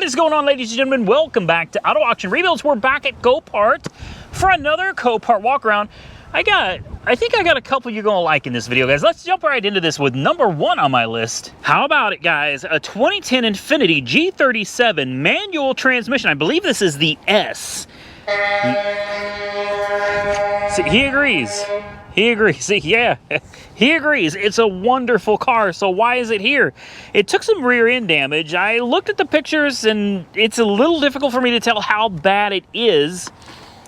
What is going on, ladies and gentlemen? Welcome back to Auto Auction Rebuilds. We're back at Copart for another Copart walk around. I think I got a couple you're gonna like in this video, guys. Let's jump right into this with number one on my list. How about it, guys? A 2010 Infiniti G37 manual transmission. I believe this is the S. See, he agrees. He agrees. See, yeah, he agrees. It's a wonderful car. So why is it here? It took some rear end damage. I looked at the pictures and it's a little difficult for me to tell how bad it is.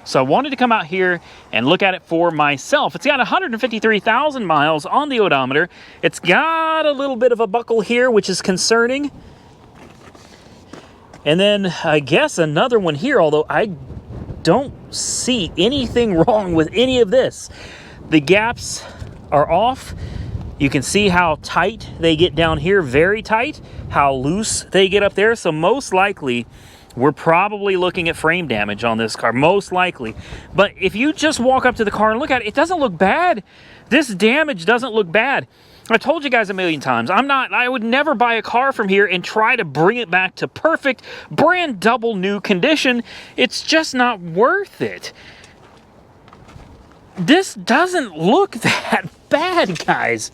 So I wanted to come out here and look at it for myself. It's got 153,000 miles on the odometer. It's got a little bit of a buckle here, which is concerning. And then I guess another one here, although I don't see anything wrong with any of this. The gaps are off. You can see how tight they get down here, very tight, how loose they get up there. So most likely, we're probably looking at frame damage on this car, most likely. But if you just walk up to the car and look at it, it doesn't look bad. This damage doesn't look bad. I told you guys a million times, I would never buy a car from here and try to bring it back to perfect, brand double new condition. It's just not worth it. This doesn't look that bad, guys.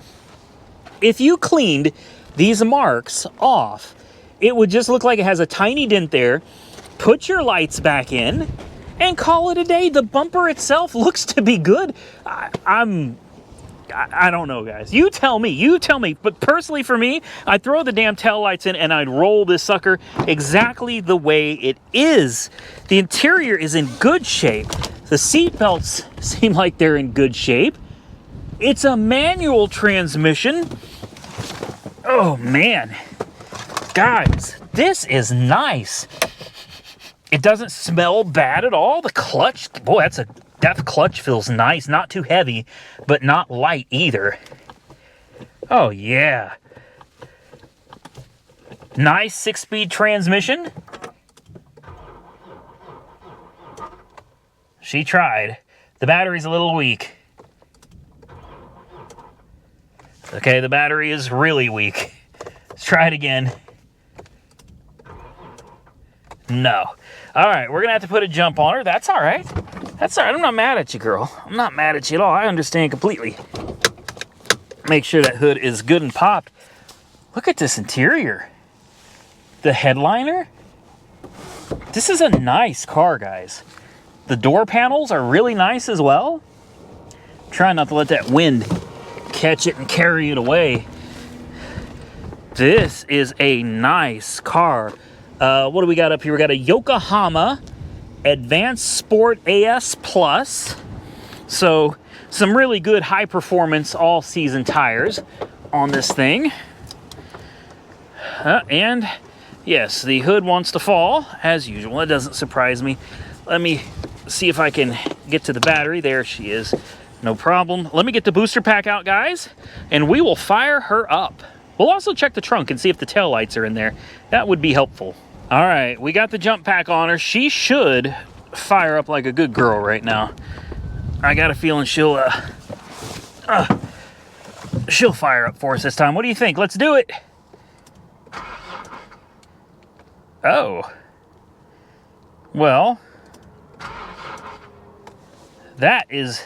If you cleaned these marks off, it would just look like it has a tiny dent there. Put your lights back in and call it a day. The bumper itself looks to be good. I don't know, guys. You tell me. But personally for me, I'd throw the damn tail lights in and I'd roll this sucker exactly the way it is. The interior is in good shape. The seat belts seem like they're in good shape. It's a manual transmission. Oh, man. Guys, this is nice. It doesn't smell bad at all. The clutch, boy, that clutch feels nice. Not too heavy, but not light either. Oh, yeah. Nice 6-speed transmission. She tried. The battery's a little weak. Okay, the battery is really weak. Let's try it again. No. All right, we're going to have to put a jump on her. That's all right. That's all right. I'm not mad at you, girl. I'm not mad at you at all. I understand completely. Make sure that hood is good and popped. Look at this interior. The headliner. This is a nice car, guys. The door panels are really nice as well. Try not to let that wind catch it and carry it away. This is a nice car. What do we got up here? We got a Yokohama Advanced Sport AS Plus. So some really good high performance all season tires on this thing. And yes, the hood wants to fall as usual. It doesn't surprise me. Let me see if I can get to the battery. There she is. No problem. Let me get the booster pack out, guys, and we will fire her up. We'll also check the trunk and see if the taillights are in there. That would be helpful. All right, we got the jump pack on her. She should fire up like a good girl right now. I got a feeling she'll fire up for us this time. What do you think? Let's do it. Oh. Well, that is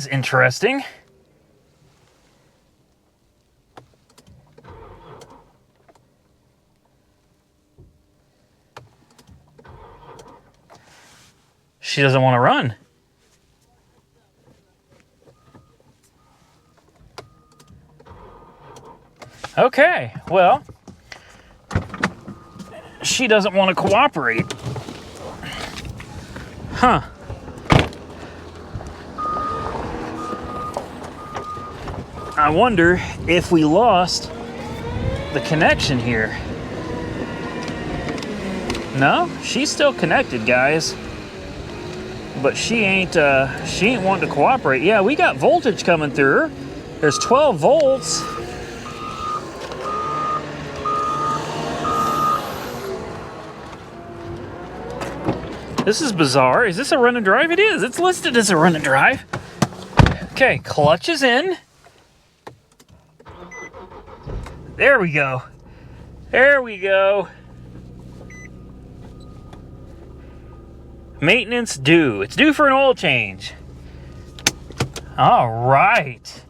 interesting. She doesn't want to run. Okay, well, she doesn't want to cooperate. Huh. I wonder if we lost the connection here. No, she's still connected, guys. But she ain't wanting to cooperate. Yeah, we got voltage coming through her. There's 12 volts. This is bizarre. Is this a run and drive? It is. It's listed as a run and drive. Okay, clutch is in. There we go. There we go. Maintenance due. It's due for an oil change. All right.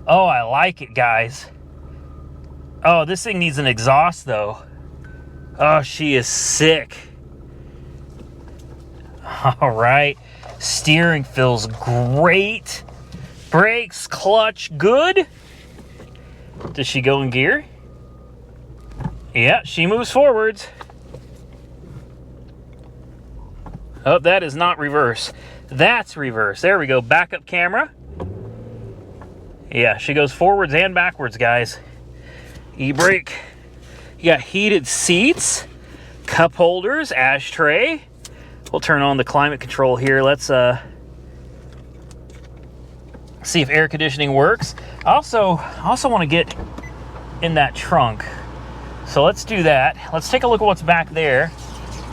Oh, I like it, guys. Oh, this thing needs an exhaust, though. Oh, she is sick. All right. Steering feels great. Brakes, clutch, good. Does she go in gear? Yeah, she moves forwards. Oh, that is not reverse. That's reverse. There we go. Backup camera. Yeah, she goes forwards and backwards, guys. E-brake. You got heated seats, cup holders, ashtray. We'll turn on the climate control here. Let's see if air conditioning works. I also want to get in that trunk. So let's do that. Let's take a look at what's back there.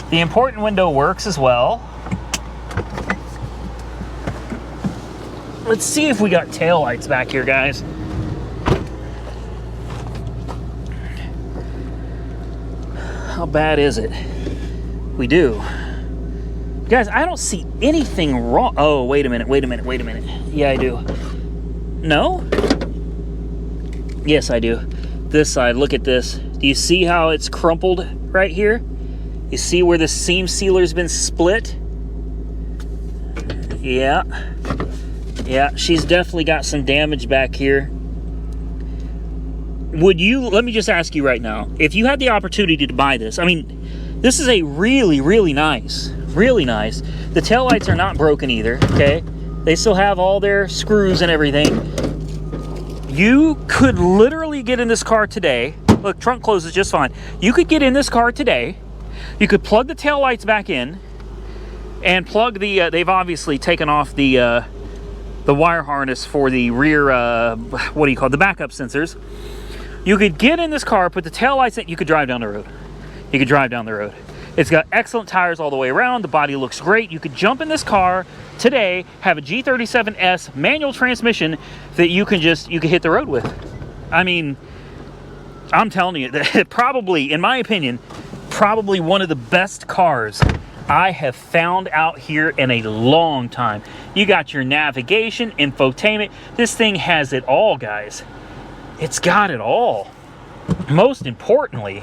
The important window works as well. Let's see if we got taillights back here, guys. How bad is it? We do. Guys, I don't see anything wrong. Oh, wait a minute. Yeah, I do. No? Yes, I do. This side, look at this. Do you see how it's crumpled right here? You see where the seam sealer's been split? Yeah. Yeah, she's definitely got some damage back here. Would you, let me just ask you right now, if you had the opportunity to buy this, I mean, this is a really nice. The taillights are not broken either, okay? They still have all their screws and everything. You could literally get in this car today. Look, trunk closes just fine. You could get in this car today. You could plug the taillights back in and plug the, they've obviously taken off the wire harness for the rear, what do you call it, the backup sensors. You could get in this car, put the taillights in, you could drive down the road. You could drive down the road. It's got excellent tires all the way around. The body looks great. You could jump in this car today, have a G37s manual transmission that you can hit the road with. I mean, I'm telling you, that probably, in my opinion, probably one of the best cars I have found out here in a long time. You got your navigation, infotainment. This thing has it all, guys. It's got it all. Most importantly,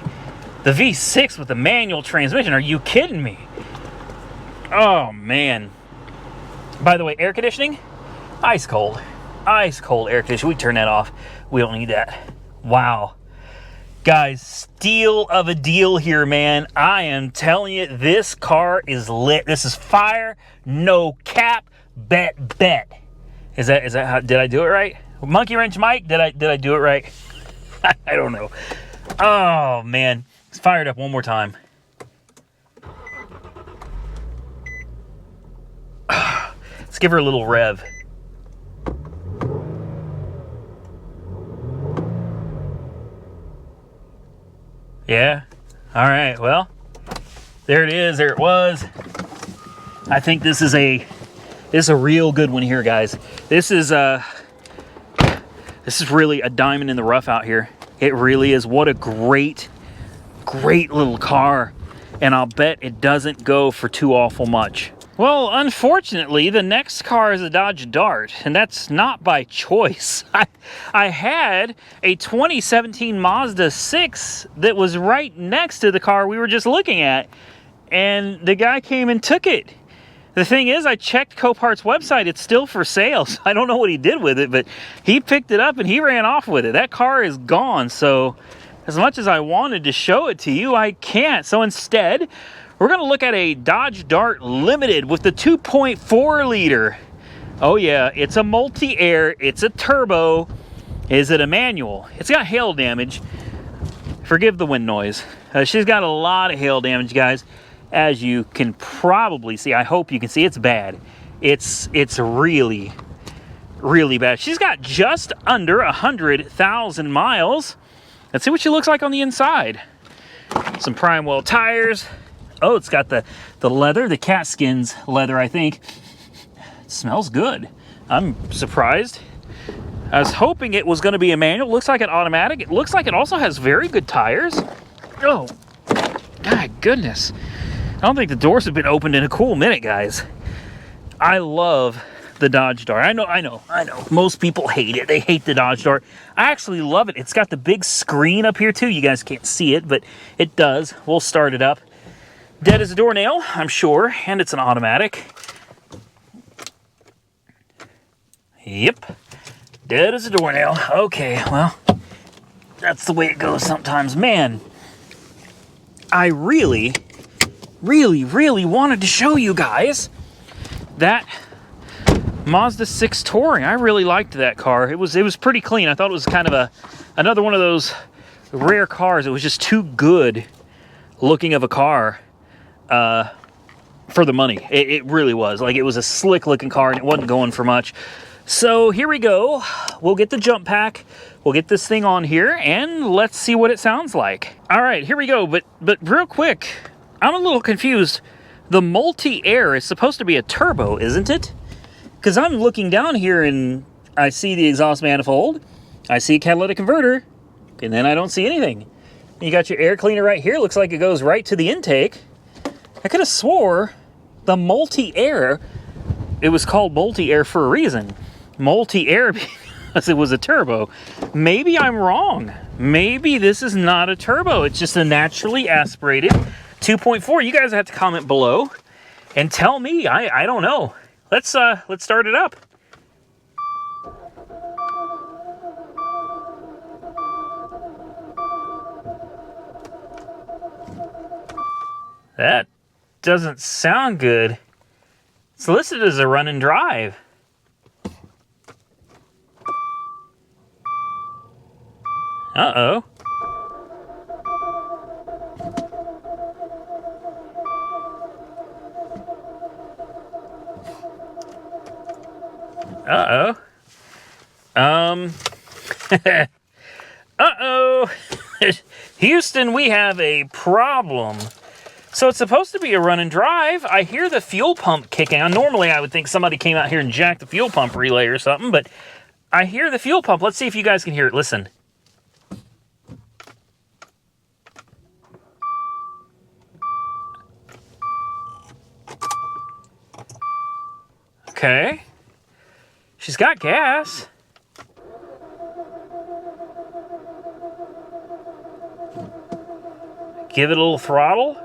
the V6 with the manual transmission. Are you kidding me? Oh, man. By the way, air conditioning, ice cold. Ice cold air conditioning. We turn that off. We don't need that. Wow. Guys, steal of a deal here, man. I am telling you, this car is lit. This is fire, no cap, bet. Is that how, did I do it right? Monkey Wrench Mike, did I do it right? I don't know. Oh, man. Let's fire it up one more time. Let's give her a little rev. Yeah. All right. Well, there it is. There it was. I think this is a real good one here, guys. This is really a diamond in the rough out here. It really is. What a great little car. And I'll bet it doesn't go for too awful much. Well, unfortunately, the next car is a Dodge Dart, and that's not by choice. I had a 2017 Mazda 6 that was right next to the car we were just looking at, and the guy came and took it. The thing is, I checked Copart's website. It's still for sale, so I don't know what he did with it, but he picked it up and he ran off with it. That car is gone, so as much as I wanted to show it to you, I can't. So instead, we're going to look at a Dodge Dart Limited with the 2.4 liter. Oh yeah, it's a multi-air, it's a turbo. Is it a manual? It's got hail damage. Forgive the wind noise. She's got a lot of hail damage, guys. As you can probably see, I hope you can see, it's bad. It's really bad. She's got just under 100,000 miles. Let's see what she looks like on the inside. Some prime well tires. Oh, it's got the leather, the cat skins leather, I think. It smells good. I'm surprised. I was hoping it was going to be a manual. It looks like an automatic. It looks like it also has very good tires. Oh, my goodness. I don't think the doors have been opened in a cool minute, guys. I love the Dodge Dart. I know. Most people hate it. They hate the Dodge Dart. I actually love it. It's got the big screen up here, too. You guys can't see it, but it does. We'll start it up. Dead as a doornail, I'm sure, and it's an automatic. Yep. Dead as a doornail. Okay, well, that's the way it goes sometimes. Man, I really wanted to show you guys that Mazda 6 Touring. I really liked that car. It was pretty clean. I thought it was kind of another one of those rare cars. It was just too good looking of a car for the money. It really was. Like, it was a slick looking car and it wasn't going for much. So here we go. We'll get the jump pack. We'll get this thing on here and let's see what it sounds like. All right, here we go. But real quick, I'm a little confused. The multi-air is supposed to be a turbo, isn't it? Because I'm looking down here and I see the exhaust manifold. I see a catalytic converter. And then I don't see anything. You got your air cleaner right here. Looks like it goes right to the intake. I could have swore the multi-air, it was called multi-air for a reason. Multi-air because it was a turbo. Maybe I'm wrong. Maybe this is not a turbo. It's just a naturally aspirated 2.4. You guys have to comment below and tell me. I don't know. Let's start it up. That doesn't sound good. It's listed as a run and drive. Uh-oh. Uh-oh. Uh-oh. Houston, we have a problem. So it's supposed to be a run and drive. I hear the fuel pump kicking on. Normally, I would think somebody came out here and jacked the fuel pump relay or something, but I hear the fuel pump. Let's see if you guys can hear it. Listen. Okay. She's got gas. Give it a little throttle.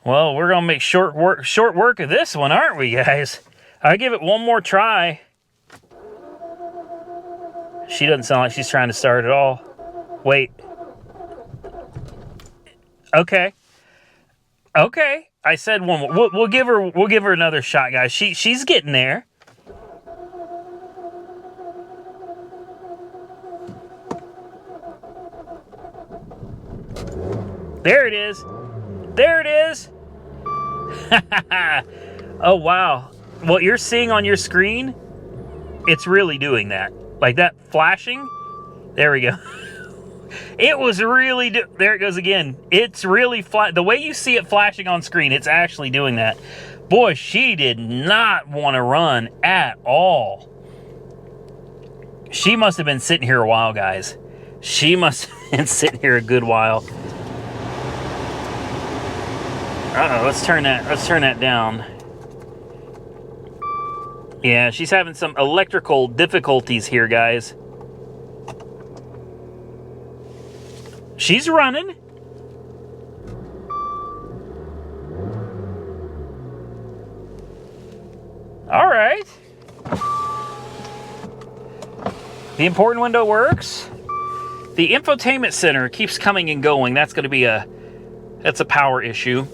Well, we're going to make short work of this one, aren't we, guys? I give it one more try. She doesn't sound like she's trying to start at all. Wait. Okay. Okay. I said one more. We'll give her another shot, guys. She's getting there. There it is. There it is. Oh, wow. What you're seeing on your screen, it's really doing that. Like that flashing. There we go. It was really... There it goes again. It's really... The way you see it flashing on screen, it's actually doing that. Boy, she did not want to run at all. She must have been sitting here a while, guys. She must have been sitting here a good while. Uh-oh, let's turn that down. Yeah, she's having some electrical difficulties here, guys. She's running. All right. The important window works. The infotainment center keeps coming and going. That's going to be that's a power issue.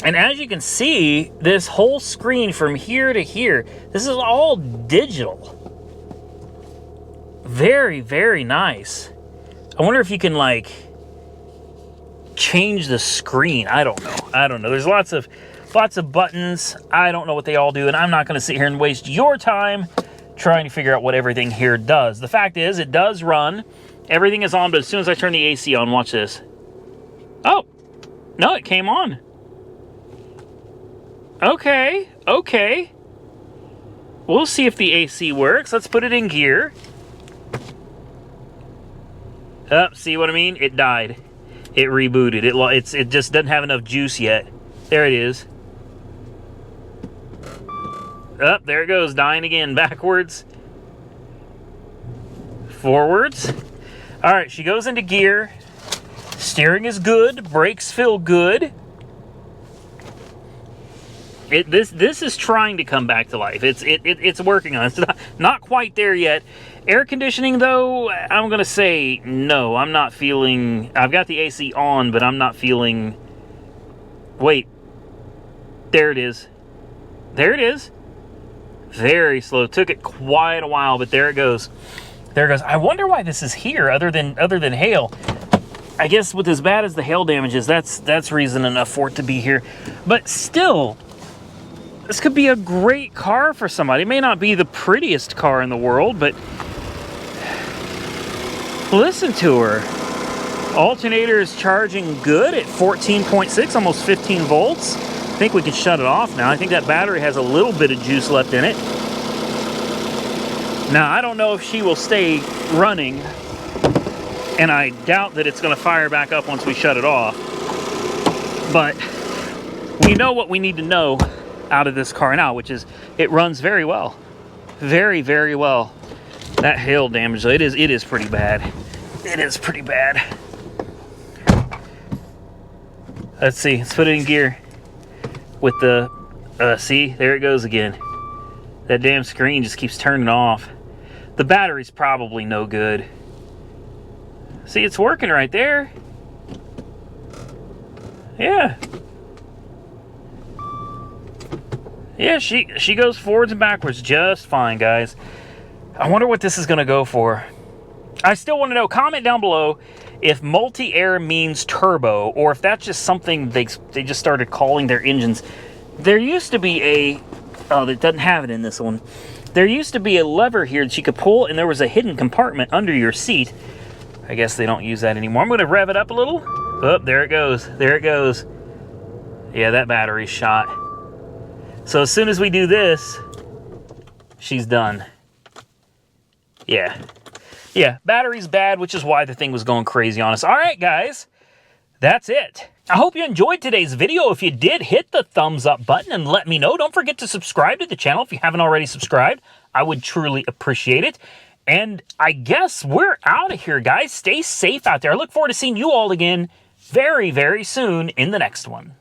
And as you can see, this whole screen from here to here, this is all digital. Very, very nice. I wonder if you can, like, change the screen. I don't know. There's lots of buttons. I don't know what they all do, and I'm not going to sit here and waste your time trying to figure out what everything here does. The fact is, it does run. Everything is on, but as soon as I turn the AC on, watch this. Oh, no, it came on. Okay, okay. We'll see if the AC works. Let's put it in gear. See what I mean? It died. It rebooted. It just doesn't have enough juice yet. There it is. There it goes, dying again. Backwards. Forwards. All right, she goes into gear. Steering is good. Brakes feel good. This is trying to come back to life. It's working on it. It's not quite there yet. Air conditioning, though, I'm going to say no. I'm not feeling... I've got the AC on, but I'm not feeling... Wait. There it is. There it is. Very slow. Took it quite a while, but there it goes. There it goes. I wonder why this is here other than hail. I guess with as bad as the hail damage is, that's reason enough for it to be here. But still... This could be a great car for somebody. It may not be the prettiest car in the world, but listen to her. Alternator is charging good at 14.6, almost 15 volts. I think we can shut it off now. I think that battery has a little bit of juice left in it. Now, I don't know if she will stay running, and I doubt that it's going to fire back up once we shut it off. But we know what we need to know out of this car now, which is it runs very well. Very, very well. That hail damage, though, it is pretty bad. It is pretty bad. Let's see. Let's put it in gear with the... see? There it goes again. That damn screen just keeps turning off. The battery's probably no good. See, it's working right there. Yeah. Yeah, she goes forwards and backwards just fine, guys. I wonder what this is going to go for. I still want to know. Comment down below if multi-air means turbo, or if that's just something they just started calling their engines. There used to be a... Oh, it doesn't have it in this one. There used to be a lever here that you could pull, and there was a hidden compartment under your seat. I guess they don't use that anymore. I'm going to rev it up a little. Oh, there it goes. There it goes. Yeah, that battery's shot. So as soon as we do this, she's done. Yeah. Yeah, battery's bad, which is why the thing was going crazy on us. All right, guys, that's it. I hope you enjoyed today's video. If you did, hit the thumbs up button and let me know. Don't forget to subscribe to the channel if you haven't already subscribed. I would truly appreciate it. And I guess we're out of here, guys. Stay safe out there. I look forward to seeing you all again very, very soon in the next one.